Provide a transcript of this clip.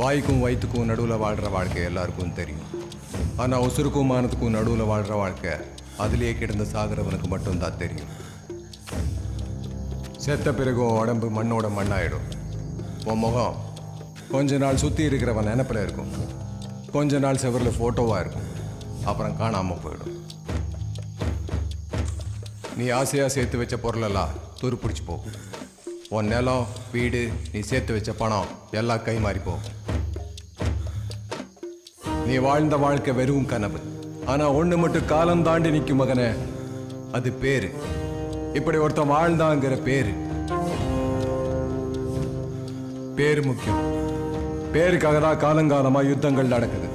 வாய்க்கும் வயிற்றுக்கும் நடுவில் வாழ்கிற வாழ்க்கை எல்லாருக்கும் தெரியும். ஆனால் உசுருக்கும் மானத்துக்கும் நடுவில் வாழ்கிற வாழ்க்கை அதிலேயே கிடந்து சாகிறவனுக்கு மட்டும்தான் தெரியும். செத்த பிறகு உடம்பு மண்ணோட மண்ணாயிடும். உன் முகம் கொஞ்ச நாள் சுற்றி இருக்கிறவன் நினப்பில் இருக்கும், கொஞ்ச நாள் செவரில் ஃபோட்டோவாக இருக்கும், அப்புறம் காணாமல் போயிடும். நீ ஆசையாக சேர்த்து வச்ச பொருளெல்லாம் துரு பிடிச்சி போகும். உன் நிலம், வீடு, நீ சேர்த்து வச்ச பணம் எல்லாம் கை மாறி போகும். நீ வாழ்ந்த வாழ்க்கை வெறும் கனவு. ஆனால் ஒன்று மட்டும் காலம் தாண்டி நிற்கும் மகனே, அது பேரு. இப்படி ஒருத்தன் வாழ்ந்தாங்கிற பேரு. பேரு முக்கியம். பேருக்காக தான் காலங்காலமாக யுத்தங்கள் நடக்குது.